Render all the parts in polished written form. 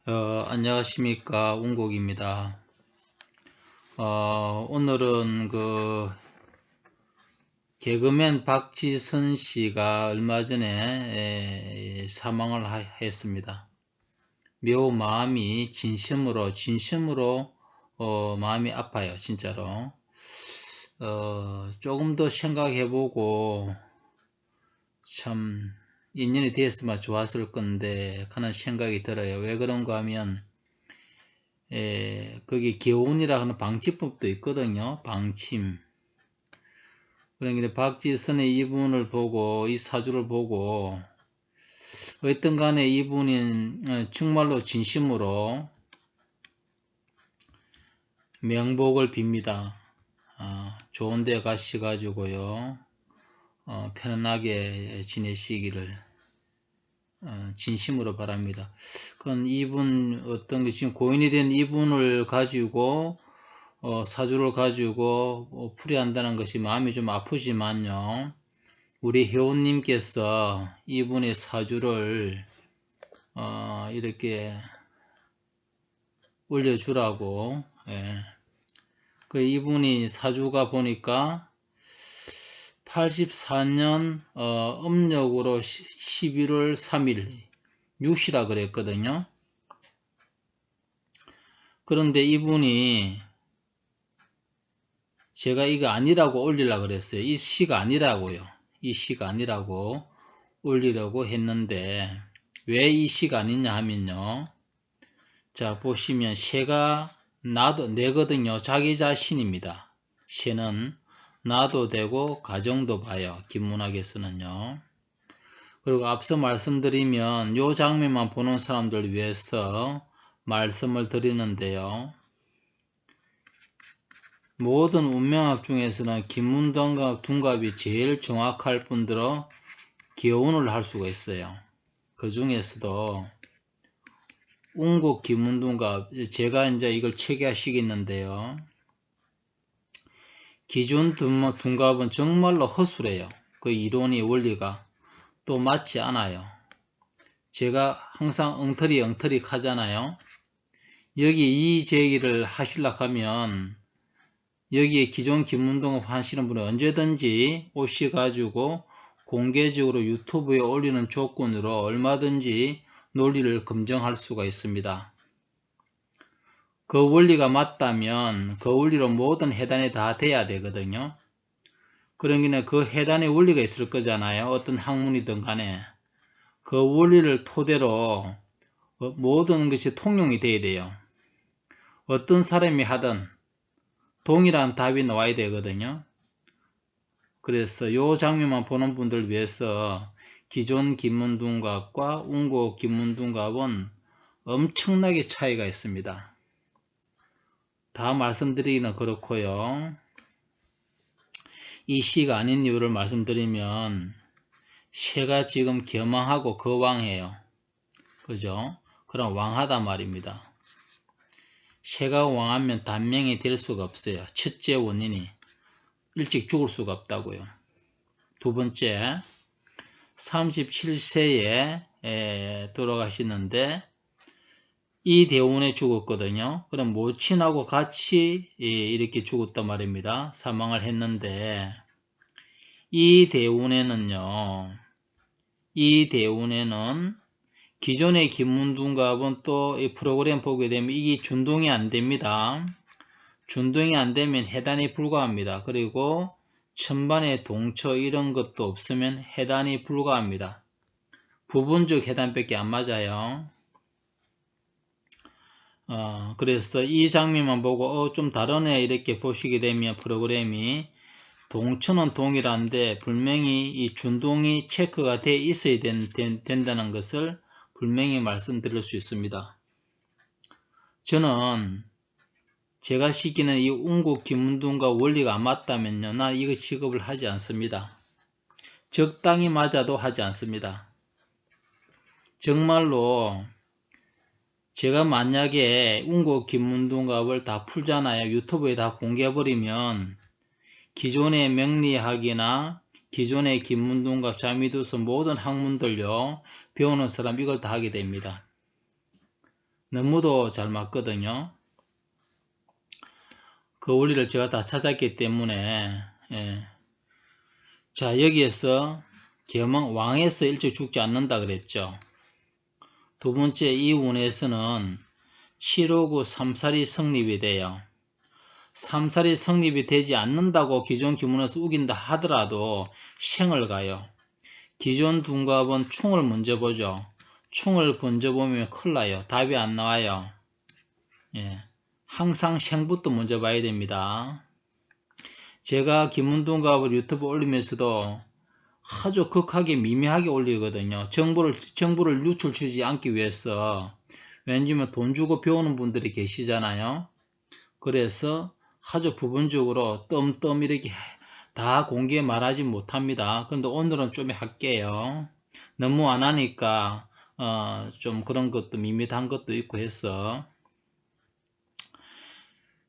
안녕하십니까, 운곡입니다. 오늘은 개그맨 박지선 씨가 얼마 전에 사망을 했습니다. 매우 마음이 진심으로 마음이 아파요, 진짜로. 조금 더 생각해보고 참 인연이 되었으면 좋았을 건데 하는 생각이 들어요. 왜 그런가 하면 거기 개운이라 하는 방치법도 있거든요. 방침. 그러니까 박지선의 이분을 보고 이 사주를 보고 어떤 간에 이분은 정말로 진심으로 명복을 빕니다. 좋은 데 가셔가지고요. 편안하게 지내시기를 진심으로 바랍니다. 그건 이분 어떤 게 지금 고인이 된 이분을 가지고 사주를 가지고 풀이한다는 것이 마음이 좀 아프지만요. 우리 회원님께서 이분의 사주를 이렇게 올려주라고. 그 이분이 사주가 보니까 84년 음력으로 11월 3일 6시라 그랬거든요. 그런데 이분이 제가 이거 아니라고 올리려고 그랬어요. 이 시가 아니라고요. 이 시가 아니라고 올리려고 했는데 왜 이 시가 아니냐 하면요. 자, 보시면 새가 나도 내거든요. 자기 자신입니다. 새는 나도 되고 가정도 봐요. 김문학에서는요. 그리고 앞서 말씀드리면 요 장면만 보는 사람들 위해서 말씀을 드리는데요. 모든 운명학 중에서는 김문동과 둔갑이 제일 정확할 뿐더러 기혼을 할 수가 있어요. 그 중에서도 운곡 김문둔갑, 제가 이제 이걸 체계하시겠는데요. 기존 둔갑은 정말로 허술해요. 그 이론이 원리가 또 맞지 않아요. 제가 항상 엉터리 하잖아요. 여기 이 제기를 하시려고 하면 여기에 기존 김문동갑 하시는 분은 언제든지 오셔가지고 공개적으로 유튜브에 올리는 조건으로 얼마든지 논리를 검증할 수가 있습니다. 그 원리가 맞다면 그 원리로 모든 해단이 다 돼야 되거든요. 그러니까 그 해단의 원리가 있을 거잖아요. 어떤 학문이든 간에. 그 원리를 토대로 모든 것이 통용이 돼야 돼요. 어떤 사람이 하든 동일한 답이 나와야 되거든요. 그래서 요 장면만 보는 분들 위해서 기존 김문둔갑과 운곡 김문둔갑은 엄청나게 차이가 있습니다. 다 말씀드리기는 그렇고요. 이 시가 아닌 이유를 말씀드리면 새가 지금 겸황하고 거왕해요. 그죠? 그럼 왕하단 말입니다. 새가 왕하면 단명이 될 수가 없어요. 첫째 원인이 일찍 죽을 수가 없다고요. 두 번째 37세에 돌아가시는데 이 대운에 죽었거든요. 그럼 모친하고 같이 이렇게 죽었단 말입니다. 사망을 했는데 이 대운에는 기존의 김문둔갑은 또 이 프로그램 보게 되면 이게 준동이 안 됩니다. 준동이 안 되면 해단이 불가합니다. 그리고 천반의 동처 이런 것도 없으면 해단이 불가합니다. 부분적 해단밖에 안 맞아요. 그래서 이 장면만 보고 좀 다르네 이렇게 보시게 되면 프로그램이 동처는 동일한데 분명히 이 준동이 체크가 돼 있어야 된다는 것을 분명히 말씀드릴 수 있습니다. 저는 제가 시키는 이 운곡 김문둔과 원리가 안 맞다면요, 난 이거 취급을 하지 않습니다. 적당히 맞아도 하지 않습니다. 정말로 제가 만약에 운곡 김문둔갑을 다 풀잖아요. 유튜브에 다 공개해버리면 기존의 명리학이나 기존의 김문둔갑, 자미두서 모든 학문들요 배우는 사람 이걸 다 하게 됩니다. 너무도 잘 맞거든요. 그 원리를 제가 다 찾았기 때문에 예. 자, 여기에서 계몽 왕에서 일찍 죽지 않는다 그랬죠. 두 번째, 이 운에서는 759 3살이 성립이 돼요. 3살이 성립이 되지 않는다고 기존 기문에서 우긴다 하더라도 생을 가요. 기존 둔갑은 충을 먼저 보죠. 충을 먼저 보면 큰일 나요. 답이 안 나와요. 예. 항상 생부터 먼저 봐야 됩니다. 제가 기문둔갑을 유튜브 올리면서도 아주 극하게 미미하게 올리거든요. 정보를 유출시키지 않기 위해서. 왜냐면 돈 주고 배우는 분들이 계시잖아요. 그래서 아주 부분적으로 뜸뜸 이렇게 다 공개 말하지 못합니다. 근데 오늘은 좀 할게요. 너무 안 하니까 좀 그런 것도 밋밋한 것도 있고 해서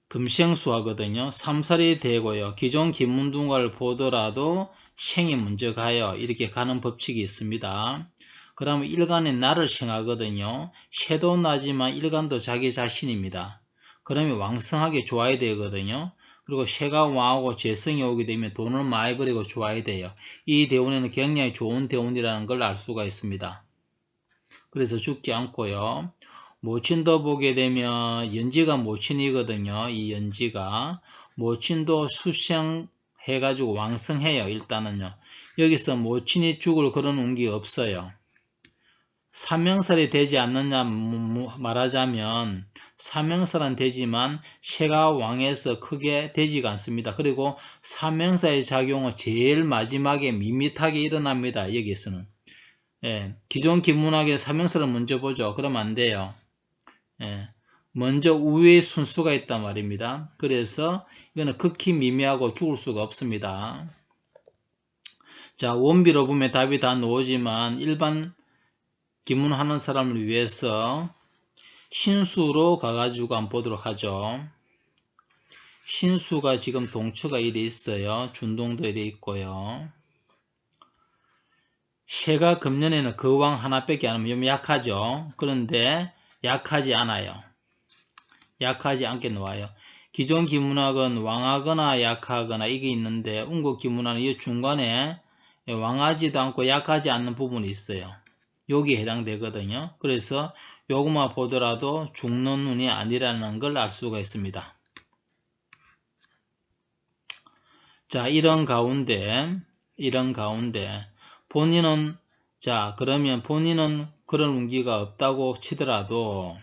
금생수하거든요. 3살이 되고요. 기존 기문둥과를 보더라도 생이 먼저 가요. 이렇게 가는 법칙이 있습니다. 그 다음에 일간에 날을 생하거든요. 새도 나지만 일간도 자기 자신입니다. 그러면 왕성하게 좋아야 되거든요. 그리고 새가 왕하고 재성이 오게 되면 돈을 많이 벌이고 좋아야 돼요. 이 대운에는 굉장히 좋은 대운이라는 걸 알 수가 있습니다. 그래서 죽지 않고요. 모친도 보게 되면 연지가 모친이거든요. 이 연지가 모친도 수생해가지고 왕성해요. 일단은요. 여기서 모친이 죽을 그런 운기 없어요. 삼명살이 되지 않느냐 말하자면 삼명살은 되지만 새가 왕에서 크게 되지가 않습니다. 그리고 삼명살의 작용은 제일 마지막에 밋밋하게 일어납니다. 여기서는. 예, 기존 기문학의 삼명살을 먼저 보죠. 그러면 안 돼요. 예, 먼저 우회의 순수가 있단 말입니다. 그래서 이거는 극히 미미하고 죽을 수가 없습니다. 자, 원비로 보면 답이 다 나오지만 일반 기문하는 사람을 위해서 신수로 가가지고 한번 보도록 하죠. 신수가 지금 동처가 이래 있어요. 준동도 이래 있고요. 새가 금년에는 거왕 하나밖에 안 하면 좀 약하죠. 그런데 약하지 않아요. 약하지 않게 나와요. 기존 기문학은 왕하거나 약하거나 이게 있는데 운국 기문학은 이 중간에 왕하지도 않고 약하지 않는 부분이 있어요. 여기에 해당되거든요. 그래서 요것만 보더라도 죽는 눈이 아니라는 걸 알 수가 있습니다. 자, 이런 가운데 본인은 그러면 본인은 그런 운기가 없다고 치더라도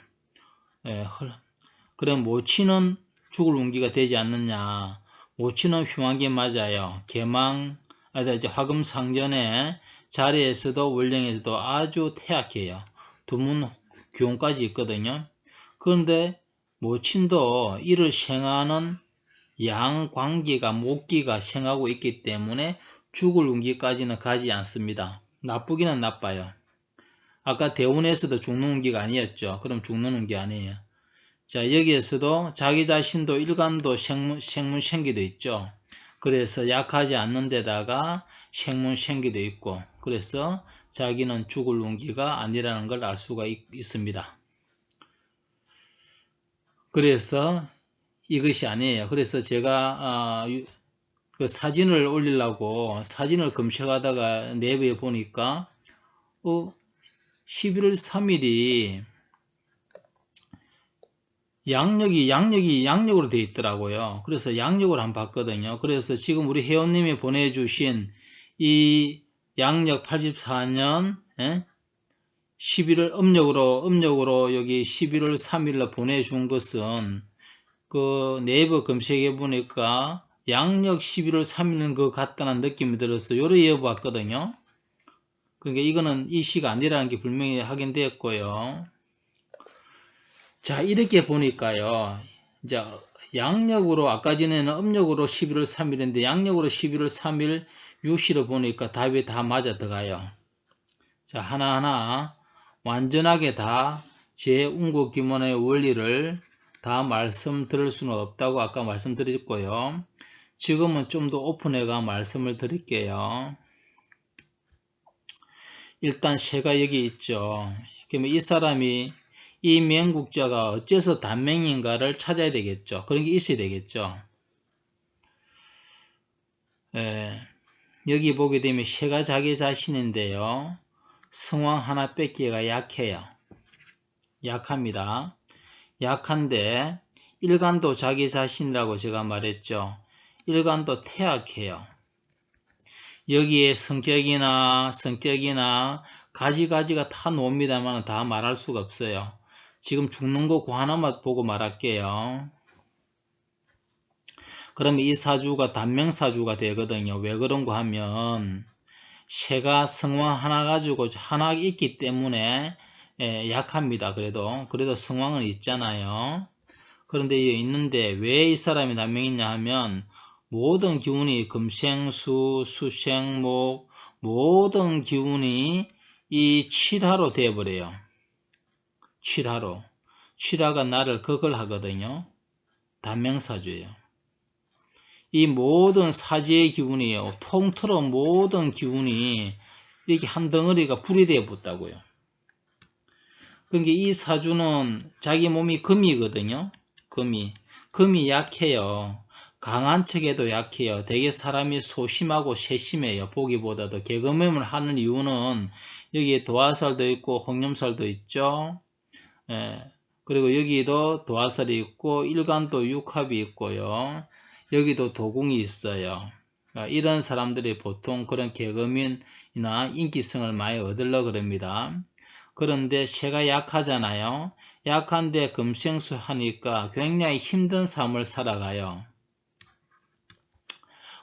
그럼 모친은 죽을 운기가 되지 않느냐. 모친은 흉하게 맞아요. 이제 화금상전의 자리에서도 원령에서도 아주 태약해요. 두문 교훈까지 있거든요. 그런데 모친도 이를 생하는 양관계가 목기가 생하고 있기 때문에 죽을 운기까지는 가지 않습니다. 나쁘기는 나빠요. 아까 대운에서도 죽는 운기가 아니었죠. 그럼 죽는 운기 아니에요. 자, 여기에서도 자기 자신도 일간도 생문생기도 있죠. 그래서 약하지 않는 데다가 생문생기도 있고, 그래서 자기는 죽을 운기가 아니라는 걸 알 수가 있습니다. 그래서 이것이 아니에요. 그래서 제가 그 사진을 올리려고 사진을 검색하다가 내부에 보니까 11월 3일이 양력으로 되어 있더라고요. 그래서 양력으로 한번 봤거든요. 그래서 지금 우리 회원님이 보내주신 이 양력 84년 11월 음력으로 여기 11월 3일로 보내준 것은 그 네이버 검색해 보니까 양력 11월 3일은 그 같다는 느낌이 들어서 여러 이어봤거든요. 그러니까 이거는 이 시가 아니라는 게 분명히 확인되었고요. 자, 이렇게 보니까요. 이제 양력으로 아까 전에는 음력으로 11월 3일인데 양력으로 11월 3일 유시로 보니까 답이 다 맞아 들어가요. 자, 하나하나 완전하게 다 제 운국기문의 원리를 다 말씀드릴 수는 없다고 아까 말씀드렸고요. 지금은 좀 더 오픈해가 말씀을 드릴게요. 일단 새가 여기 있죠. 그러면 이 사람이 이 맹국자가 어째서 단명인가를 찾아야 되겠죠. 그런 게 있어야 되겠죠. 예, 여기 보게 되면 쇠가 자기 자신인데요. 성왕 하나 뺏기가 약해요. 약합니다. 약한데 일간도 자기 자신이라고 제가 말했죠. 일간도 태약해요. 여기에 성격이나 가지가지가 다 나옵니다만 다 말할 수가 없어요. 지금 죽는 거 그 하나만 보고 말할게요. 그러면 이 사주가 단명사주가 되거든요. 왜 그런가 하면 새가 성왕 하나 가지고 하나 있기 때문에 약합니다. 그래도 성왕은 있잖아요. 그런데 있는데 왜 이 사람이 단명이냐 하면 모든 기운이 금생수, 수생목 모든 기운이 이 칠화로 되어버려요. 칠화로. 칠화가 나를 극을 하거든요. 단명사주예요. 이 모든 사지의 기운이요. 통틀어 모든 기운이 이렇게 한 덩어리가 불이 되어 붙다고요. 그러니까 이 사주는 자기 몸이 금이거든요. 금이 약해요. 강한 척에도 약해요. 되게 사람이 소심하고 세심해요. 보기보다도. 개그맨을 하는 이유는 여기에 도화살도 있고 홍염살도 있죠. 예. 그리고 여기도 도화살이 있고 일간도 육합이 있고요. 여기도 도궁이 있어요. 그러니까 이런 사람들이 보통 그런 개그맨이나 인기성을 많이 얻으려고 그럽니다. 그런데 새가 약하잖아요. 약한데 금생수 하니까 굉장히 힘든 삶을 살아가요.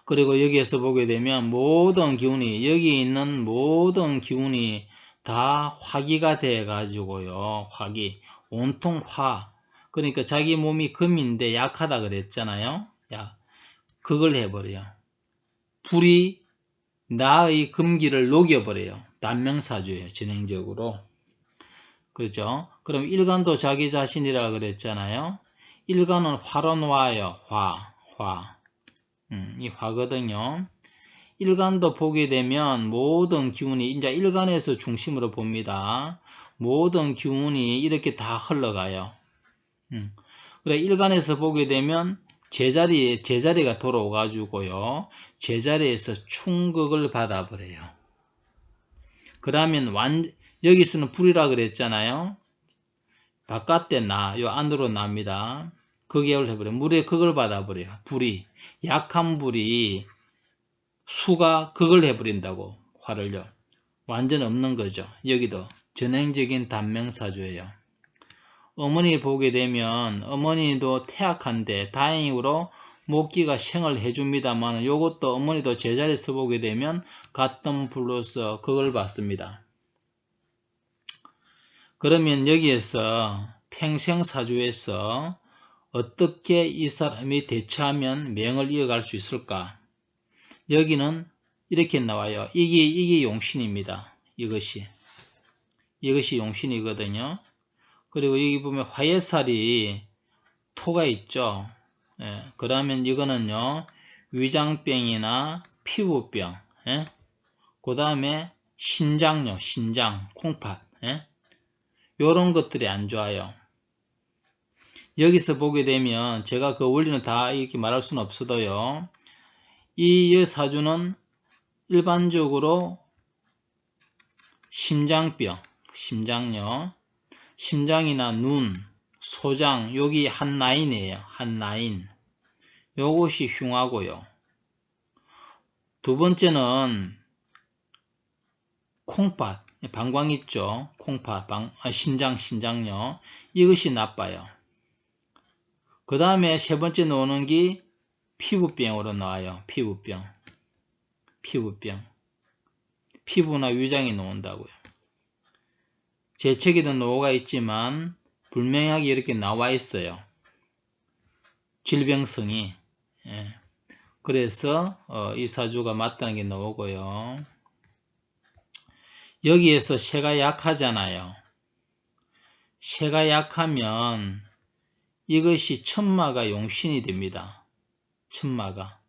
그리고 여기에서 보게 되면 모든 기운이, 여기 있는 모든 기운이 다 화기가 돼 가지고요. 화기, 온통 화. 그러니까 자기 몸이 금인데 약하다 그랬잖아요. 그걸 해버려요. 불이 나의 금기를 녹여버려요. 단명사주예요. 진행적으로. 그렇죠? 그럼 일간도 자기 자신이라 그랬잖아요. 일간은 화로 놓아요. 화. 이 화거든요. 일간도 보게 되면 모든 기운이 이제 일간에서 중심으로 봅니다. 모든 기운이 이렇게 다 흘러가요. 그래 일간에서 보게 되면 제자리가 돌아오가지고요. 제자리에서 충극을 받아버려요. 그러면 여기서는 불이라 그랬잖아요. 바깥에 요 안으로 납니다. 극약을 해버려요. 물에 극을 받아버려요. 불이. 약한 불이 수가 극을 해버린다고, 화를요. 완전 없는 거죠. 여기도 전행적인 단명사주예요. 어머니 보게 되면 어머니도 태약한데 다행히로 목기가 생을 해줍니다만 요것도 어머니도 제자리에서 보게 되면 같은 불로서 극을 받습니다. 그러면 여기에서 평생사주에서 어떻게 이 사람이 대처하면 명을 이어갈 수 있을까? 여기는 이렇게 나와요. 이게 용신입니다. 이것이 용신이거든요. 그리고 여기 보면 화예살이 토가 있죠. 예, 그러면 이거는요 위장병이나 피부병, 예? 그 다음에 신장, 콩팥, 예? 요런 것들이 안 좋아요. 여기서 보게 되면 제가 그 원리는 다 이렇게 말할 수는 없어도요. 이 사주는 일반적으로 심장병, 심장이나 눈, 소장, 여기 한 라인이에요. 한 라인. 요것이 흉하고요. 두 번째는 콩팥, 방광 있죠. 콩팥, 신장요. 이것이 나빠요. 그 다음에 세 번째 나오는 게 피부병으로 나와요. 피부나 위장이 나온다고요. 제 책에도 나와 있지만 분명하게 이렇게 나와 있어요. 질병성이. 예. 그래서 이 사주가 맞다는 게 나오고요. 여기에서 새가 약하잖아요. 새가 약하면 이것이 천마가 용신이 됩니다. 천마가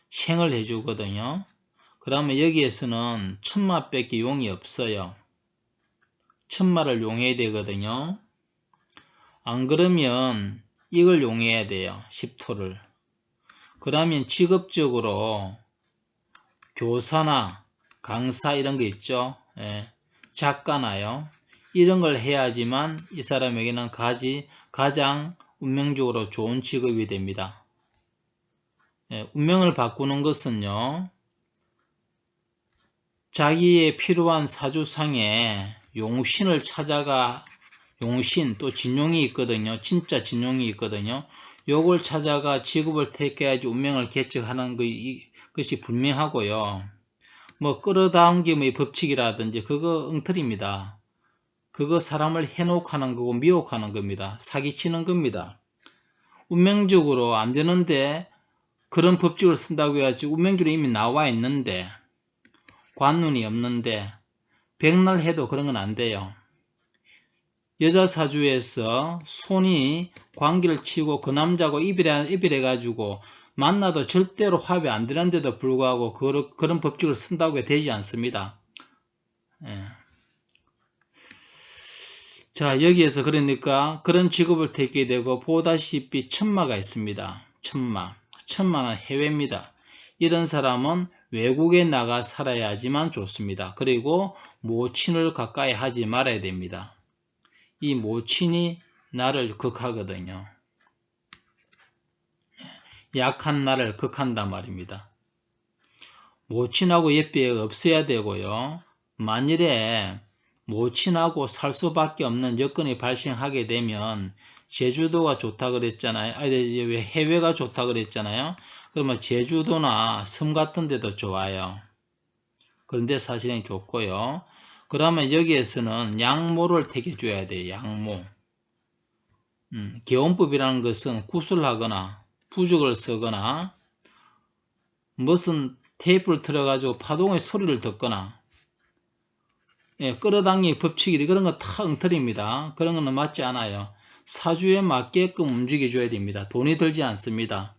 생을 해주거든요. 그러면 여기에서는 천마밖에 용이 없어요. 천마를 용해야 되거든요. 안 그러면 이걸 이용해야 돼요. 10토를. 그러면 직업적으로 교사나 강사 이런 거 있죠. 예, 작가나요. 이런 걸 해야지만 이 사람에게는 가장 운명적으로 좋은 직업이 됩니다. 예, 운명을 바꾸는 것은요, 자기의 필요한 사주상에 용신을 찾아가, 용신 또 진용이 있거든요. 진짜 진용이 있거든요. 요걸 찾아가 직업을 택해야지 운명을 개척하는 것이 분명하고요. 뭐 끌어당김의 법칙이라든지 그거 엉터리입니다. 그거 사람을 해놓고하는 거고 미혹하는 겁니다. 사기치는 겁니다. 운명적으로 안 되는데 그런 법칙을 쓴다고 해야지 운명적으로 이미 나와 있는데 관운이 없는데 백날 해도 그런 건 안 돼요. 여자 사주에서 손이 관계를 치고 그 남자하고 이별해가지고 만나도 절대로 합이 안 되는데도 불구하고 그런 법칙을 쓴다고 되지 않습니다. 예. 자, 여기에서 그러니까 그런 직업을 택게 되고 보다시피 천마가 있습니다. 천마는 해외입니다. 이런 사람은 외국에 나가 살아야지만 좋습니다. 그리고 모친을 가까이 하지 말아야 됩니다. 이 모친이 나를 극하거든요. 약한 나를 극한단 말입니다. 모친하고 옆에 없어야 되고요. 만일에 모친하고 살 수밖에 없는 여건이 발생하게 되면 제주도가 좋다 그랬잖아요. 왜 해외가 좋다 그랬잖아요. 그러면 제주도나 섬 같은 데도 좋아요. 그런데 사실은 좋고요. 그러면 여기에서는 양모를 택해줘야 돼요. 양모. 개원법이라는 것은 구술하거나 부적을 쓰거나 무슨 테이프를 틀어가지고 파동의 소리를 듣거나 끌어당기기 법칙이 그런 거 다 엉터리입니다. 그런 거는 맞지 않아요. 사주에 맞게끔 움직여줘야 됩니다. 돈이 들지 않습니다.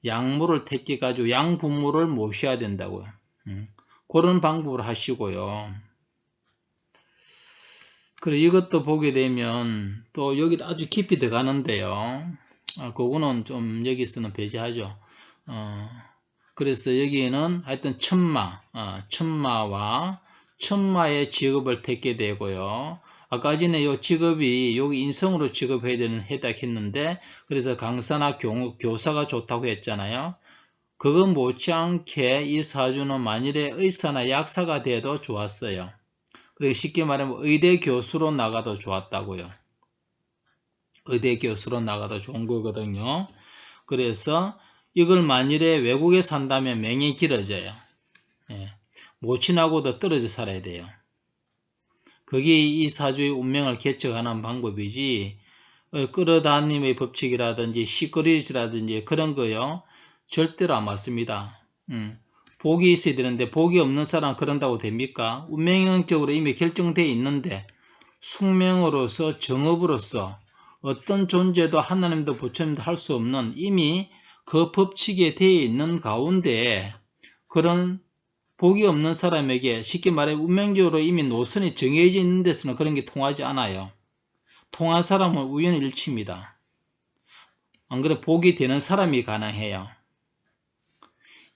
양모를 택해가지고 양부모를 모셔야 된다고요. 그런 방법을 하시고요. 그래, 이것도 보게 되면 또 여기 아주 깊이 들어가는데요. 그거는 좀 여기서는 배제하죠. 그래서 여기에는 하여튼 천마와 천마의 직업을 택게 되고요. 아까 전에 요 직업이 여기 인성으로 직업해야 되는 해당했는데 그래서 강사나 교사가 좋다고 했잖아요. 그거 못지않게 이 사주는 만일에 의사나 약사가 돼도 좋았어요. 그리고 쉽게 말하면 의대 교수로 나가도 좋았다고요. 의대 교수로 나가도 좋은 거거든요. 그래서 이걸 만일에 외국에 산다면 명이 길어져요. 예. 모친하고도 떨어져 살아야 돼요. 그게 이 사주의 운명을 개척하는 방법이지 끌어다님의 법칙이라든지 시끄러지라든지 그런 거요. 절대로 안 맞습니다. 복이 있어야 되는데 복이 없는 사람 그런다고 됩니까? 운명적으로 이미 결정되어 있는데 숙명으로서 정업으로서 어떤 존재도 하나님도 부처님도 할 수 없는 이미 그 법칙에 되어 있는 가운데 그런 복이 없는 사람에게 쉽게 말해 운명적으로 이미 노선이 정해져 있는 데서는 그런 게 통하지 않아요. 통한 사람은 우연일치입니다. 안 그래 복이 되는 사람이 가능해요.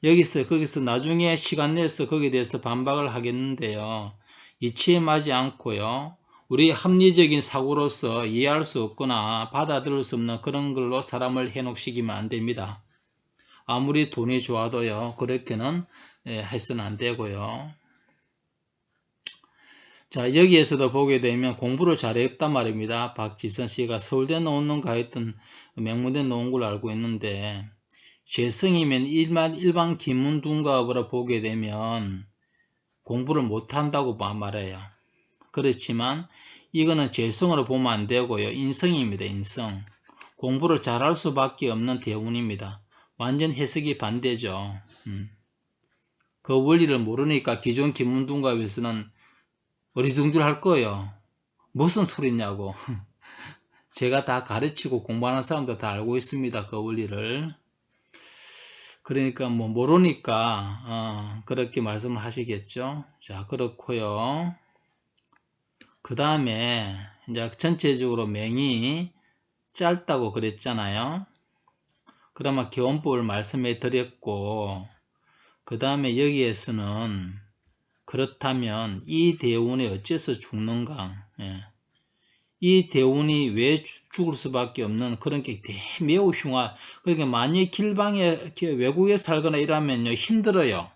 여기서 거기서 나중에 시간 내서 거기에 대해서 반박을 하겠는데요. 이치에 맞지 않고요. 우리 합리적인 사고로서 이해할 수 없거나 받아들일 수 없는 그런 걸로 사람을 해놓으시면 안 됩니다. 아무리 돈이 좋아도요. 그렇게는 해서는 안 되고요. 자, 여기에서도 보게 되면 공부를 잘했단 말입니다. 박지선 씨가 서울대 논문가 했던 명문대 나온 걸로 알고 있는데 재성이면 일반 기문둔갑으로 보게 되면 공부를 못한다고 말해요. 그렇지만 이거는 재성으로 보면 안 되고요. 인성입니다. 인성. 공부를 잘할 수밖에 없는 대운입니다. 완전 해석이 반대죠. 그 원리를 모르니까 기존 기문둔갑에서는 어리둥절할 거예요. 무슨 소리냐고. 제가 다 가르치고 공부하는 사람도 다 알고 있습니다. 그 원리를. 그러니까 뭐 모르니까 그렇게 말씀을 하시겠죠. 자, 그렇고요. 그 다음에 이제 전체적으로 명이 짧다고 그랬잖아요. 그러면 기원법을 말씀해 드렸고, 그 다음에 여기에서는 그렇다면 이 대운이 어째서 죽는가? 예. 이 대운이 왜 죽을 수밖에 없는 그런 게 매우 흉하. 그러니까 만약 길방에 외국에 살거나 이러면요 힘들어요.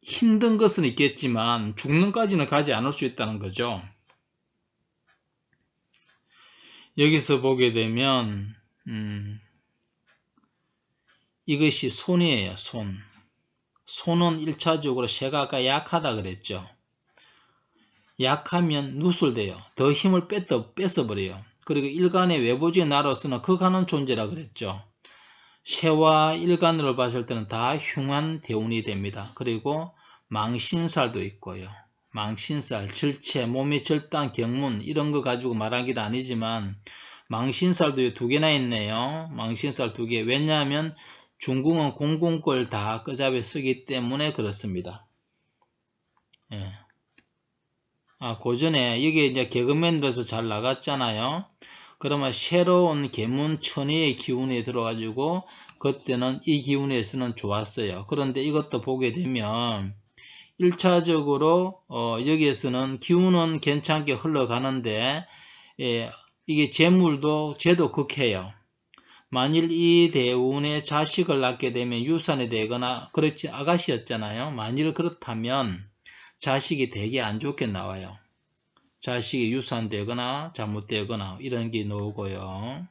힘든 것은 있겠지만 죽는까지는 가지 않을 수 있다는 거죠. 여기서 보게 되면 이것이 손이에요. 손. 손은 1차적으로 제가 아까 약하다 그랬죠. 약하면 누설돼요. 더 힘을 뺏어버려요. 그리고 일간의 외부적인 나로서는 극하는 존재라 그랬죠. 새와 일간으로 봤을 때는 다 흉한 대운이 됩니다. 그리고 망신살도 있고요. 망신살, 절체, 몸이 절단, 경문 이런 거 가지고 말하기는 아니지만 망신살도 두 개나 있네요. 망신살 두 개. 왜냐하면 중궁은 공궁걸 다 끄잡아 쓰기 때문에 그렇습니다. 예. 고전에 여기 이제 개그맨으로서 잘 나갔잖아요. 그러면 새로운 계문천의의 기운이 들어가지고 그때는 이 기운에서는 좋았어요. 그런데 이것도 보게 되면 1차적으로 여기에서는 기운은 괜찮게 흘러가는데 이게 재물도 쟤도 극해요. 만일 이 대운에 자식을 낳게 되면 유산이 되거나 그렇지 아가씨였잖아요. 만일 그렇다면 자식이 되게 안 좋게 나와요. 자식이 유산되거나 잘못되거나 이런 게 나오고요.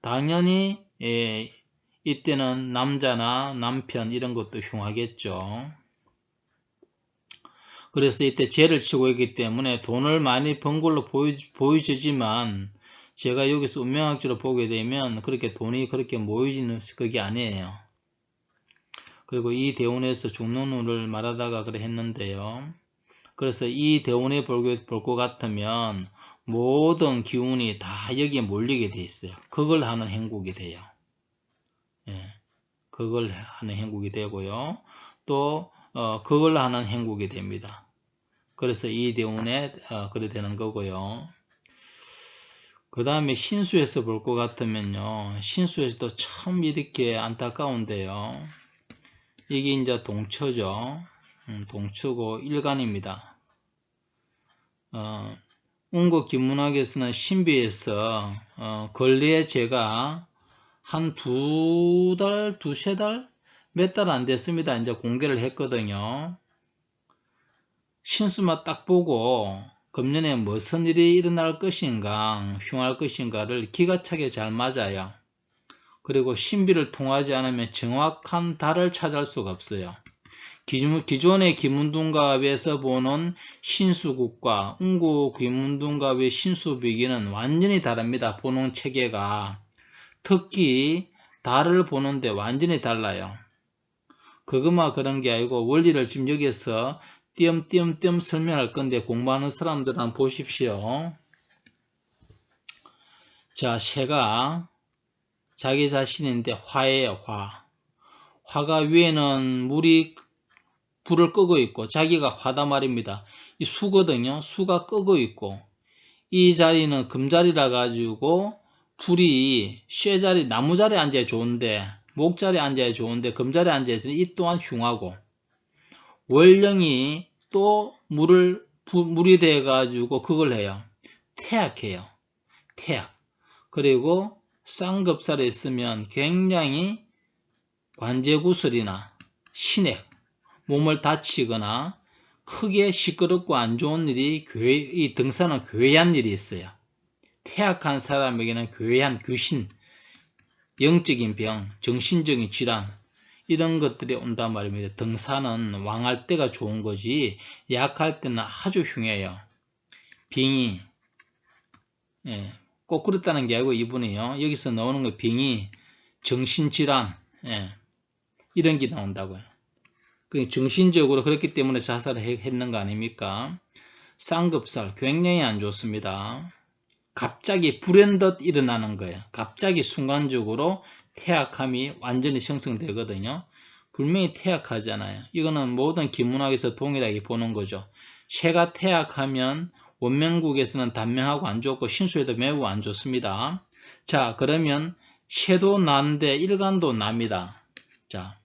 당연히 이때는 남자나 남편 이런 것도 흉하겠죠. 그래서 이때 죄를 치고 있기 때문에 돈을 많이 번 걸로 보여지지만 제가 여기서 운명학적으로 보게 되면 그렇게 돈이 그렇게 모이지는 그게 아니에요. 그리고 이 대운에서 죽는 운을 말하다가 그래 했는데요. 그래서 이 대운에 볼 것 같으면 모든 기운이 다 여기에 몰리게 돼 있어요. 그걸 하는 행국이 돼요. 예, 그걸 하는 행국이 되고요. 또 그걸 하는 행국이 됩니다. 그래서 이 대운에 그래 되는 거고요. 그 다음에 신수에서 볼 것 같으면요. 신수에서도 참 이렇게 안타까운데요. 이게 이제 동처죠. 동처고 일간입니다. 운고 기문학에서는 신비에서 근래에 제가 한 두 달, 두세 달? 몇 달 안 됐습니다. 이제 공개를 했거든요. 신수만 딱 보고 금년에 무슨 일이 일어날 것인가, 흉할 것인가를 기가 차게 잘 맞아요. 그리고 신비를 통하지 않으면 정확한 달을 찾을 수가 없어요. 기존의 기문둔갑에서 보는 신수국과 운구 기문둔갑의 신수비기는 완전히 다릅니다. 보는 체계가. 특히 달을 보는데 완전히 달라요. 그것만 그런 게 아니고 원리를 지금 여기서 띄엄띄엄 설명할 건데 공부하는 사람들 한번 보십시오. 자, 새가 자기 자신인데 화예요, 화. 화가 위에는 불을 끄고 있고 자기가 화다 말입니다. 이 수거든요. 수가 끄고 있고 이 자리는 금자리라 가지고 불이 쇠자리 나무자리에 앉아야 좋은데 목자리에 앉아야 좋은데 금자리에 앉아야 이 또한 흉하고 월령이 또 물이 돼 가지고 그걸 해요. 태약해요. 태약. 그리고 쌍급살에 있으면 굉장히 관제구설이나 신액 몸을 다치거나 크게 시끄럽고 안 좋은 일이 이 등산은 괴한 일이 있어요. 태약한 사람에게는 괴한 귀신, 영적인 병, 정신적인 질환 이런 것들이 온단 말입니다. 등산은 왕할 때가 좋은 거지 약할 때는 아주 흉해요. 빙의 꼭 그렇다는 게 아니고 이분이요. 여기서 나오는 거 빙의, 정신질환 이런 게 나온다고요. 정신적으로 그렇기 때문에 자살을 했는 거 아닙니까? 쌍급살 굉장히 안 좋습니다. 갑자기 불현듯 일어나는 거예요. 갑자기 순간적으로 태약함이 완전히 형성되거든요. 분명히 태약하잖아요. 이거는 모든 기문학에서 동일하게 보는 거죠. 새가 태약하면 원명국에서는 단명하고 안 좋고 신수에도 매우 안 좋습니다. 자, 그러면 쇠도 난데 일간도 납니다. 자,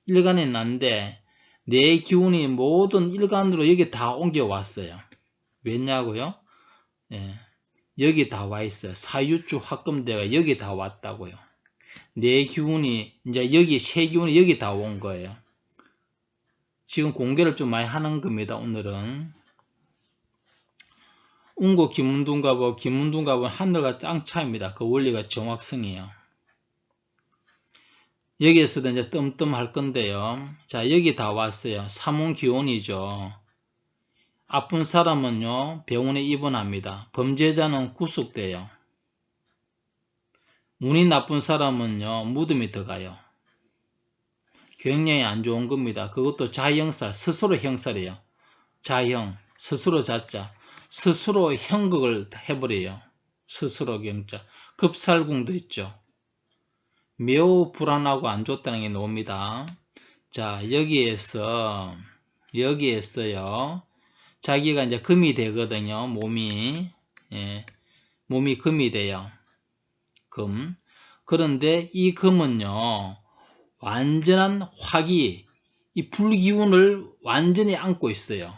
일간이 난데 내 기운이 모든 일간으로 여기 다 옮겨왔어요. 왜냐고요? 예, 여기 다 와 있어요. 사유주 합금대가 여기 다 왔다고요. 내 기운이 이제 여기 세 기운이 여기 다 온 거예요. 지금 공개를 좀 많이 하는 겁니다. 오늘은 운고 김문둔갑은 하늘과 땅 차이입니다. 그 원리가 정확성이에요. 여기에서도 이제 뜸뜸할 건데요. 자, 여기 다 왔어요. 삼운기온이죠. 아픈 사람은요, 병원에 입원합니다. 범죄자는 구속돼요. 운이 나쁜 사람은요, 무덤이 들어가요. 굉장히 안 좋은 겁니다. 그것도 자형살, 스스로 형살이에요. 자형, 스스로 자자, 스스로 형극을 해버려요. 스스로 경자. 급살궁도 있죠. 매우 불안하고 안 좋다는 게 나옵니다. 자, 여기에서요. 자기가 이제 금이 되거든요. 몸이. 예, 몸이 금이 돼요. 금. 그런데 이 금은요, 완전한 화기, 이 불기운을 완전히 안고 있어요.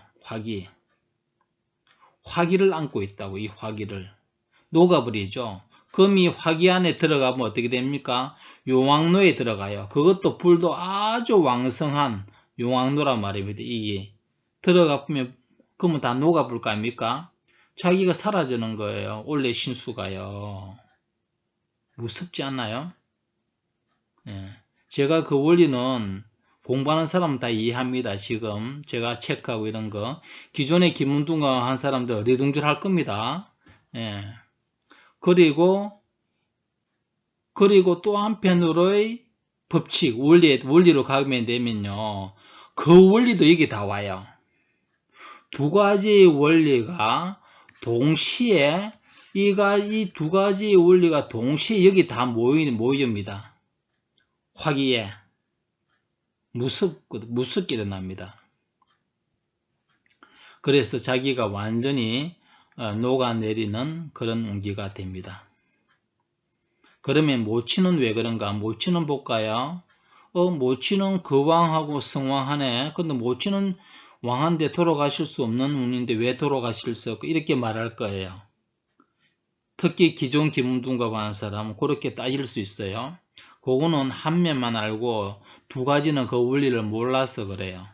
화기를 안고 있다고, 이 화기를. 녹아버리죠. 금이 화기 안에 들어가면 어떻게 됩니까? 용왕노에 들어가요. 그것도 불도 아주 왕성한 용왕노란 말입니다. 이게 들어가면 금은 다 녹아볼 거 아닙니까? 자기가 사라지는 거예요. 원래 신수가요. 무섭지 않나요? 예. 제가 그 원리는 공부하는 사람은 다 이해합니다. 지금 제가 체크하고 이런 거 기존에 김문둥과 한 사람들 어리둥절 할 겁니다. 예. 그리고 또 한편으로의 법칙, 원리로 가면 되면요. 그 원리도 여기 다 와요. 두 가지의 원리가 동시에, 이 두 가지의 원리가 동시에 여기 다 모입니다. 화기에. 무섭게 일어납니다. 그래서 자기가 완전히 녹아내리는 그런 운기가 됩니다. 그러면 모치는 왜 그런가? 모치는 볼까요? 모치는 거왕하고 성왕하네. 근데 모치는 왕한테 돌아가실 수 없는 운인데 왜 돌아가실 수 없고 이렇게 말할 거예요. 특히 기존 김문둥과 하는 사람은 그렇게 따질 수 있어요. 그거는 한 면만 알고 두 가지는 그 원리를 몰라서 그래요.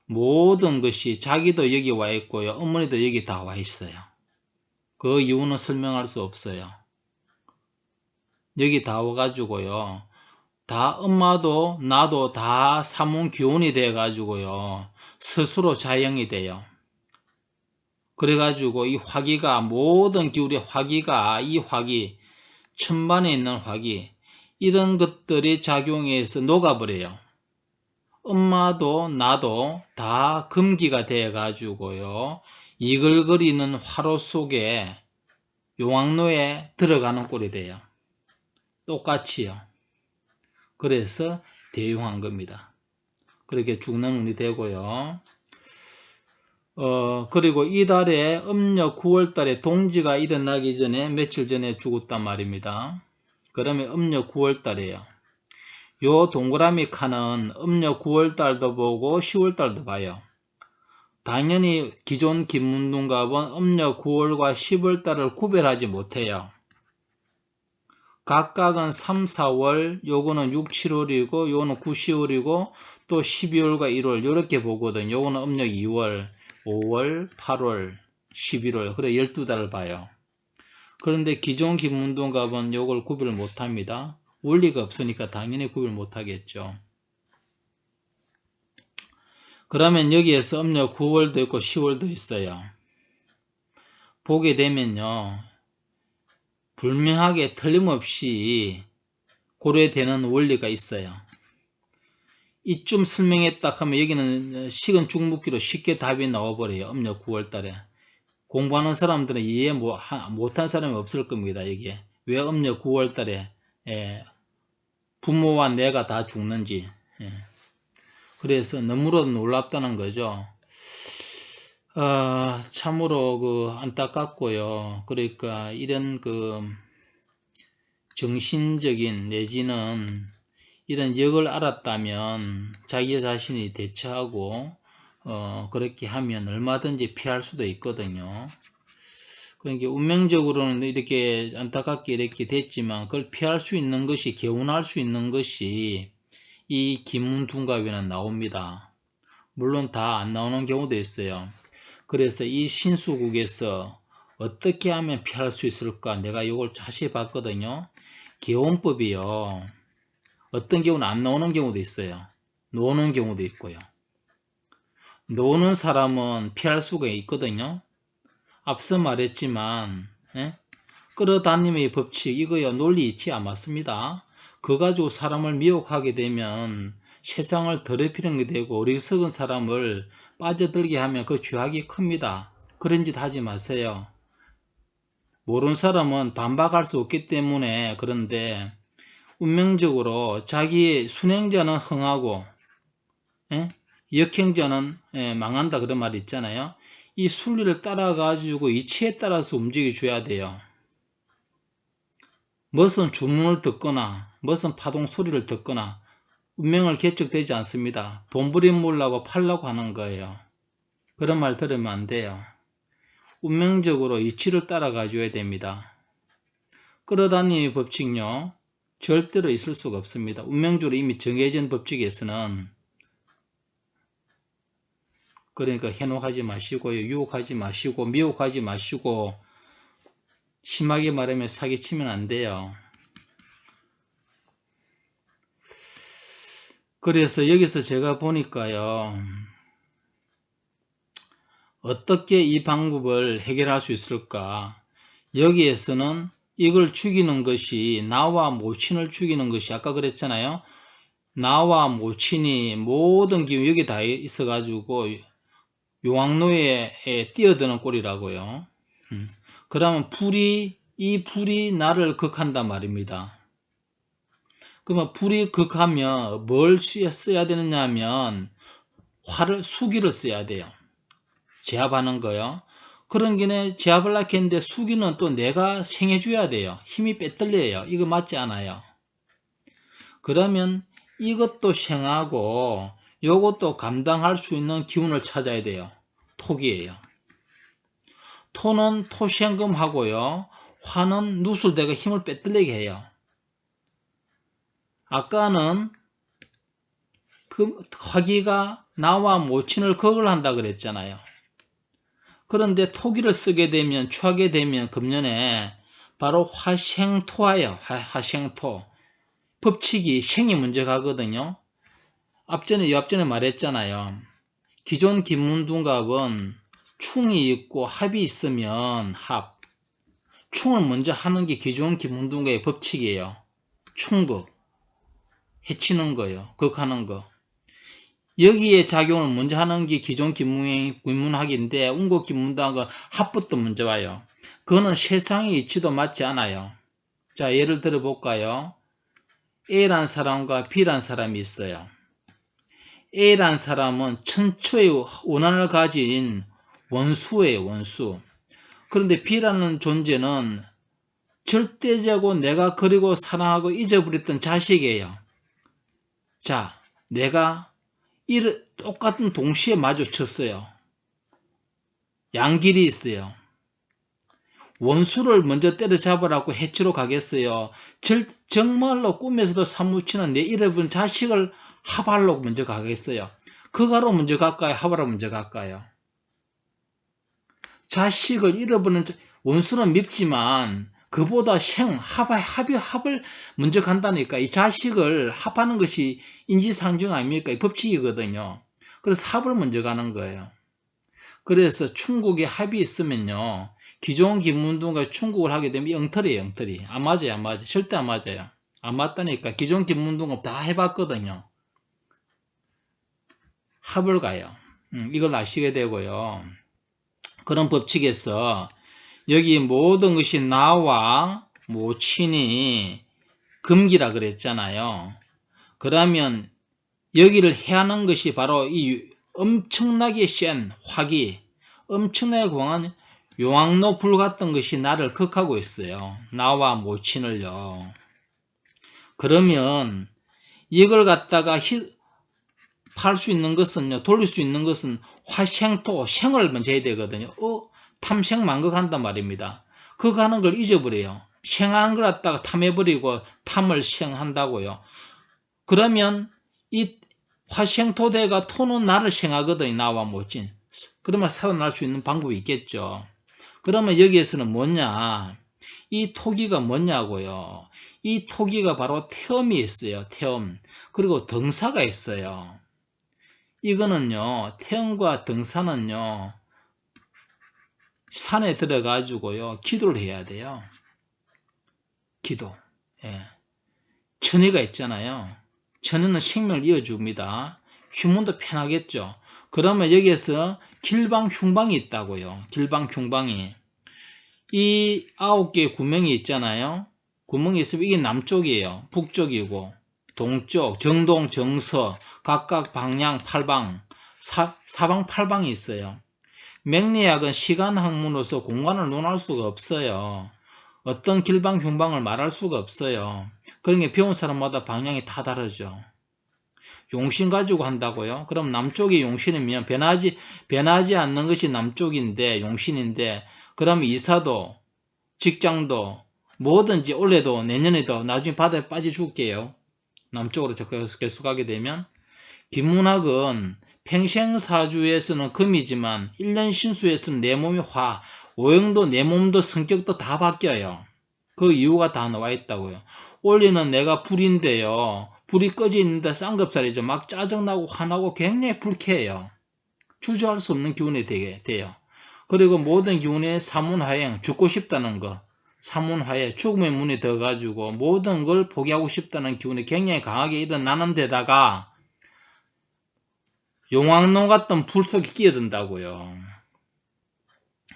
모든 것이 자기도 여기 와 있고요. 어머니도 여기 다 와 있어요. 그 이유는 설명할 수 없어요. 여기 다 와가지고요. 다 엄마도 나도 다 삼운기운이 돼가지고요. 스스로 자형이 돼요. 그래가지고 이 화기가 모든 기울의 화기가 이 화기 천반에 있는 화기 이런 것들이 작용해서 녹아버려요. 엄마도 나도 다 금기가 돼가지고요. 이글거리는 화로 속에 용왕로에 들어가는 꼴이 돼요. 똑같이요. 그래서 대용한 겁니다. 그렇게 죽는 운이 되고요. 그리고 이달에 음력 9월달에 동지가 일어나기 전에 며칠 전에 죽었단 말입니다. 그러면 음력 9월달이에요. 요 동그라미 칸은 음력 9월달도 보고 10월달도 봐요. 당연히 기존 김문둥갑은 음력 9월과 10월달을 구별하지 못해요. 각각은 3, 4월, 요거는 6, 7월이고 요거는 9, 10월이고 또 12월과 1월 이렇게 보거든요. 요거는 음력 2월, 5월, 8월, 11월 그래 12달을 봐요. 그런데 기존 김문둥갑은 요걸 구별 못합니다. 원리가 없으니까 당연히 구별 못하겠죠. 그러면 여기에서 음력 9월도 있고 10월도 있어요. 보게 되면요. 분명하게 틀림없이 고려되는 원리가 있어요. 이쯤 설명했다 하면 여기는 식은 죽묵기로 쉽게 답이 나와버려요. 음력 9월달에. 공부하는 사람들은 이해 못한 사람이 없을 겁니다. 이게 왜 음력 9월달에 부모와 내가 다 죽는지. 그래서 너무나도 놀랍다는 거죠. 참으로 안타깝고요. 그러니까 이런 정신적인 내지는 이런 역을 알았다면 자기 자신이 대처하고 그렇게 하면 얼마든지 피할 수도 있거든요. 그러니까 운명적으로는 이렇게 안타깝게 이렇게 됐지만 그걸 피할 수 있는 것이, 개운할 수 있는 것이 이 김문둔갑에는 나옵니다. 물론 다 안 나오는 경우도 있어요. 그래서 이 신수국에서 어떻게 하면 피할 수 있을까, 내가 이걸 자세히 봤거든요. 개운법이요, 어떤 경우는 안 나오는 경우도 있어요. 노는 경우도 있고요. 노는 사람은 피할 수가 있거든요. 앞서 말했지만 끌어다님의 법칙, 이거요 논리 있지 않습니다. 그거 가지고 사람을 미혹하게 되면 세상을 더럽히는 게 되고 어리석은 사람을 빠져들게 하면 그 죄악이 큽니다. 그런 짓 하지 마세요. 모르는 사람은 반박할 수 없기 때문에. 그런데 운명적으로 자기의 순행자는 흥하고 역행자는 망한다, 그런 말이 있잖아요. 이 순리를 따라 가지고 이치에 따라서 움직여 줘야 돼요. 무슨 주문을 듣거나 무슨 파동 소리를 듣거나 운명을 개척되지 않습니다. 돈부림 몰라고 팔라고 하는 거예요. 그런 말 들으면 안 돼요. 운명적으로 이치를 따라가 줘야 됩니다. 끌어다니는 법칙요, 절대로 있을 수가 없습니다. 운명적으로 이미 정해진 법칙에서는. 그러니까 현혹하지 마시고요, 유혹하지 마시고, 미혹하지 마시고, 심하게 말하면 사기치면 안 돼요. 그래서 여기서 제가 보니까요, 어떻게 이 방법을 해결할 수 있을까? 여기에서는 이걸 죽이는 것이, 나와 모친을 죽이는 것이, 아까 그랬잖아요. 나와 모친이 모든 기운 여기 다 있어가지고 용왕노에 뛰어드는 꼴이라고요. 그러면 이 불이 나를 극한단 말입니다. 그러면 불이 극하면 뭘 써야 되느냐 하면 수기를 써야 돼요. 제압하는 거요. 그런 게네 제압을 하게 했는데 수기는 또 내가 생해줘야 돼요. 힘이 빼떨려요. 이거 맞지 않아요. 그러면 이것도 생하고 요것도 감당할 수 있는 기운을 찾아야 돼요. 토기예요. 토는 토생금하고요, 화는 누술대가 힘을 빼떨리게 해요. 아까는 그 화기가 나와 모친을 극을 한다 그랬잖아요. 그런데 토기를 쓰게 되면, 취하게 되면 금년에 바로 화생토예요. 화생토. 법칙이 생이 먼저 가거든요. 옆전에 말했잖아요. 기존 김문둔갑은 충이 있고 합이 있으면 충을 먼저 하는 게 기존 김문둔갑의 법칙이에요. 충극. 해치는 거요. 극하는 거. 여기에 작용을 먼저 하는 게 기존 김문학인데 운곡 김문학은 합부터 먼저 와요. 그거는 세상의 이치도 맞지 않아요. 자, 예를 들어 볼까요? A란 사람과 B란 사람이 있어요. A란 사람은 천초의 원한을 가진 원수예요, 원수. 그런데 B라는 존재는 절대적으로 내가 그리고 사랑하고 잊어버렸던 자식이에요. 자, 내가 똑같은 동시에 마주쳤어요. 양길이 있어요. 원수를 먼저 때려잡으라고 해치러 가겠어요. 정말로 꿈에서도 사무치는 내 잃어버린 자식을 합하러 먼저 가겠어요. 그가로 먼저 갈까요? 합하러 먼저 갈까요? 자식을 잃어버린 원수는 밉지만 그보다 합을 먼저 간다니까. 이 자식을 합하는 것이 인지상정 아닙니까? 이 법칙이거든요. 그래서 합을 먼저 가는 거예요. 그래서 충국에 합이 있으면요, 기존 김문둔과 충국을 하게 되면 영털이에요, 영털이. 안 맞아요, 안 맞아요. 절대 안 맞아요. 안 맞다니까. 기존 김문둔과 다 해봤거든요. 합을 가요. 이걸 아시게 되고요. 그런 법칙에서 여기 모든 것이 나와 모친이 금기라 그랬잖아요. 그러면 여기를 해하는 것이 바로 이 엄청나게 센 화기, 엄청나게 강한 용왕로 불 같은 것이 나를 극하고 있어요. 나와 모친을요. 그러면 이걸 갖다가 팔 수 있는 것은요, 돌릴 수 있는 것은 화생토, 생을 먼저 해야 되거든요. 탐생 만극한단 말입니다. 그거 하는 걸 잊어버려요. 생하는 걸 갖다가 탐해버리고 탐을 생한다고요. 그러면 이 화생토대가 토는 나를 생하거든요. 나와 모친. 그러면 살아날 수 있는 방법이 있겠죠. 그러면 여기에서는 뭐냐? 이 토기가 뭐냐고요. 이 토기가 바로 태음이 있어요. 태음. 그리고 등사가 있어요. 이거는요, 태음과 등사는요, 산에 들어가지고요, 기도를 해야 돼요. 기도. 예. 천의가 있잖아요. 천의는 생명을 이어줍니다. 휴문도 편하겠죠. 그러면 여기에서 길방, 흉방이 있다고요. 길방, 흉방이. 이 9개의 구멍이 있잖아요. 구멍이 있으면 이게 남쪽이에요. 북쪽이고, 동쪽, 정동, 정서, 각각 방향 8방, 사방 8방이 있어요. 맥리학은 시간 학문으로서 공간을 논할 수가 없어요. 어떤 길방, 흉방을 말할 수가 없어요. 그러니까 배운 사람마다 방향이 다 다르죠. 용신 가지고 한다고요? 그럼 남쪽이 용신이면 변하지 않는 것이 남쪽인데, 용신인데, 그럼 이사도, 직장도, 뭐든지 올해도 내년에도 나중에 바다에 빠져 죽게요. 남쪽으로 계속 가게 되면. 김문학은 평생사주에서는 금이지만 1년 신수에서는 내 몸이 화, 오행도 내 몸도 성격도 다 바뀌어요. 그 이유가 다 나와 있다고요. 올해는 내가 불인데요. 불이 꺼져 있는데 쌍겁살이죠. 막 짜증나고 화나고 굉장히 불쾌해요. 주저할 수 없는 기운이 돼요. 그리고 모든 기운에 사문화행, 죽고 싶다는 거, 사문화에 죽음의 문이 들어가지고 모든 걸 포기하고 싶다는 기운이 굉장히 강하게 일어나는 데다가 용왕로 같은 불 속에 끼어든다고요.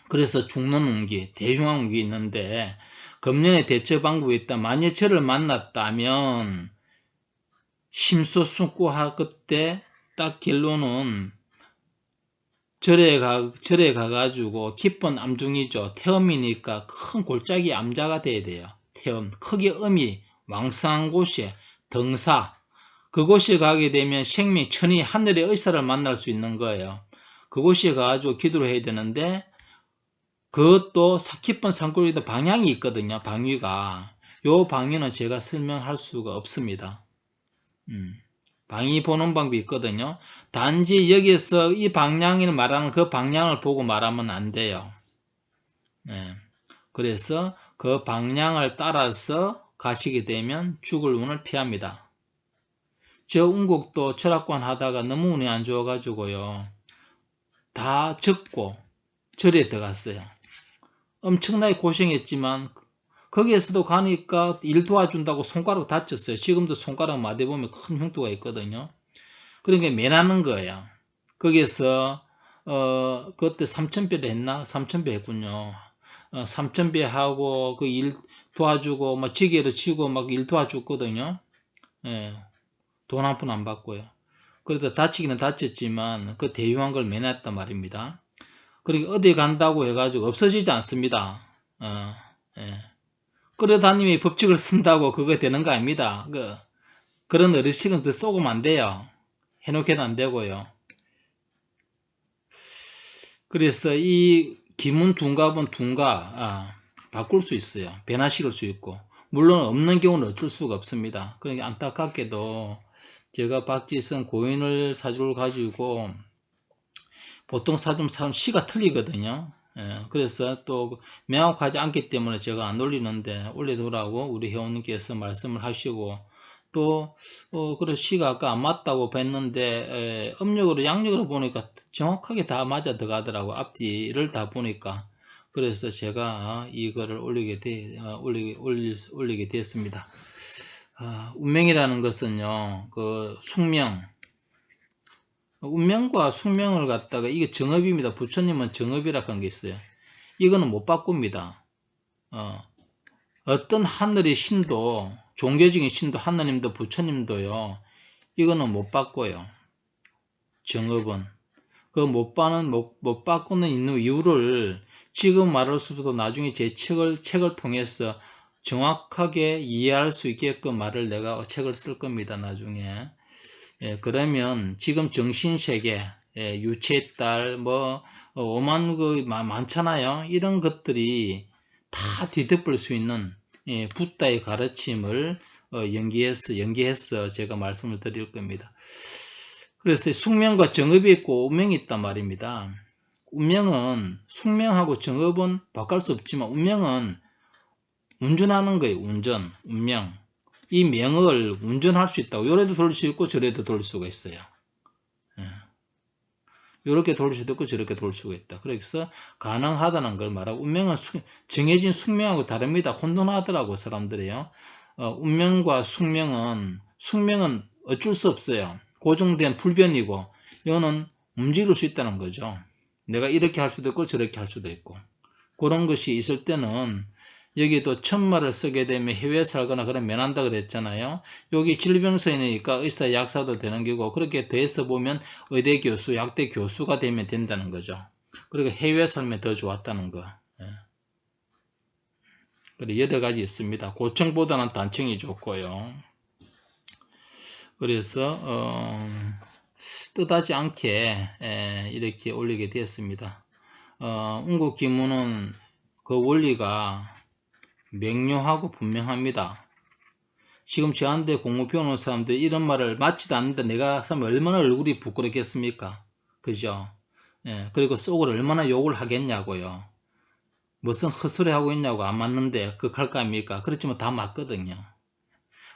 그래서 죽는 운기, 대흉한 운기 있는데 금년에 대처 방법이 있다. 만약 저를 만났다면 심소숙고하 그때 딱 결론은 절에 가가지고 깊은 암중이죠. 태음이니까 큰 골짜기 암자가 돼야 돼요. 태음. 크게 음이 왕성한 곳에 등사. 그곳에 가게 되면 생명, 천이, 하늘의 의사를 만날 수 있는 거예요. 그곳에 가가지고 기도를 해야 되는데 그것도 깊은 산골에도 방향이 있거든요. 방위가. 요 방위는 제가 설명할 수가 없습니다. 방위 보는 방법이 있거든요. 단지 여기서 이 방향을 말하는 그 방향을 보고 말하면 안 돼요. 네. 그래서 그 방향을 따라서 가시게 되면 죽을 운을 피합니다. 저 운국도 철학관 하다가 너무 운이 안 좋아가지고요. 다 적고 절에 들어갔어요. 엄청나게 고생했지만 거기에서도 가니까 일 도와준다고 손가락 다쳤어요. 지금도 손가락 마디 보면 큰 흉터가 있거든요. 그러니까 매나는 거예요. 거기에서 그때 3,000배를 했나? 3,000배 했군요. 3,000배 하고 그 일 도와주고 막 지게로 치고 막 일 도와줬거든요. 예, 돈 한 푼 안 받고요. 그래도 다치기는 다쳤지만 그 대용한 걸 매놨단 말입니다. 그러니까 어디 간다고 해가지고 없어지지 않습니다. 예. 끌어다니며 법칙을 쓴다고 그거 되는 거 아닙니다. 그런 어르신은 더 쏘으면 안 돼요. 해놓게도 안 되고요. 그래서 이 기문 둔갑은 바꿀 수 있어요. 변화시킬 수 있고. 물론 없는 경우는 어쩔 수가 없습니다. 그러니까 안타깝게도 제가 박지성 고인을 사주를 가지고 보통 사주는 사람 시가 틀리거든요. 예, 그래서 또 명확하지 않기 때문에 제가 안 올리는데 올려두라고 우리 회원님께서 말씀을 하시고 또 그래 시가 아까 안 맞다고 뵀는데 음력으로 양력으로 보니까 정확하게 다 맞아 들어가더라고. 앞뒤를 다 보니까. 그래서 제가 이거를 올리게 됐습니다. 운명이라는 것은요, 그 숙명, 운명과 숙명을 갖다가 이게 정업입니다. 부처님은 정업이라고 한 게 있어요. 이거는 못 바꿉니다. 어떤 하늘의 신도, 종교적인 신도, 하느님도 부처님도요, 이거는 못 바꿔요. 정업은. 그 못 받고는 있는 이유를 지금 말할 수도 나중에 제 책을 통해서 정확하게 이해할 수 있게끔 내가 책을 쓸 겁니다, 나중에. 예, 그러면 지금 정신세계, 예, 유체의 딸, 오만 많잖아요. 이런 것들이 다 뒤덮을 수 있는, 예, 붓다의 가르침을 연기해서 제가 말씀을 드릴 겁니다. 그래서 숙명과 정업이 있고 운명이 있단 말입니다. 운명은, 숙명하고 정업은 바꿀 수 없지만 운명은 운전하는 거예요. 운명. 이 명을 운전할 수 있다고. 요래도 돌릴 수 있고 저래도 돌릴 수가 있어요. 요렇게 돌릴 수도 있고 저렇게 돌릴 수가 있다. 그래서 가능하다는 걸 말하고, 운명은 정해진 숙명하고 다릅니다. 혼돈하더라고, 사람들이요. 운명과 숙명은 어쩔 수 없어요. 고정된 불변이고, 이거는 움직일 수 있다는 거죠. 내가 이렇게 할 수도 있고 저렇게 할 수도 있고. 그런 것이 있을 때는 여기도 천마를 쓰게 되면 해외에 살거나 그러면 면한다 그랬잖아요. 여기 질병서이니까 의사, 약사도 되는 거고, 그렇게 돼서 보면 의대 교수, 약대 교수가 되면 된다는 거죠. 그리고 해외에 살면 더 좋았다는 거. 예. 그리고 여러 가지 있습니다. 고청보다는 단청이 좋고요. 그래서 뜻하지 않게 이렇게 올리게 되었습니다. 운국기문은 그 원리가 명료하고 분명합니다. 지금 저한테 공부 배우는 사람들이 이런 말을 맞지도 않는데 내가 하면 얼마나 얼굴이 부끄럽겠습니까? 그죠? 예, 그리고 속으로 얼마나 욕을 하겠냐고요. 무슨 헛소리 하고 있냐고, 안 맞는데 극할까 합니까? 그렇지만 다 맞거든요.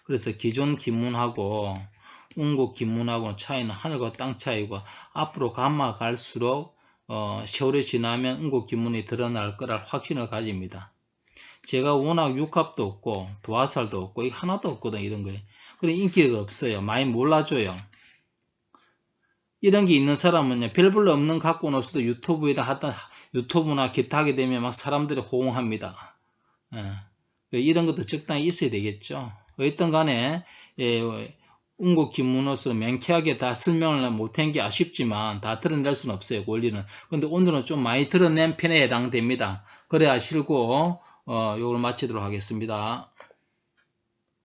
그래서 기존 기문하고 운국 기문하고는 차이는 하늘과 땅 차이고, 앞으로 가마 갈수록 세월이 지나면 운국 기문이 드러날 거랄 확신을 가집니다. 제가 워낙 육합도 없고 도화살도 없고 이거 하나도 없거든, 이런 거에. 그래 인기가 없어요. 많이 몰라줘요. 이런 게 있는 사람은요, 별볼로 없는 갖고 없어도 유튜브나 기타 하게 되면 막 사람들이 호응합니다. 예. 이런 것도 적당히 있어야 되겠죠. 어쨌든 간에, 예, 운국 기문으로서 명쾌하게 다 설명을 못한 게 아쉽지만 다 드러낼 수는 없어요, 원리는. 근데 오늘은 좀 많이 드러낸 편에 해당됩니다. 그래야 실고, 요걸 마치도록 하겠습니다.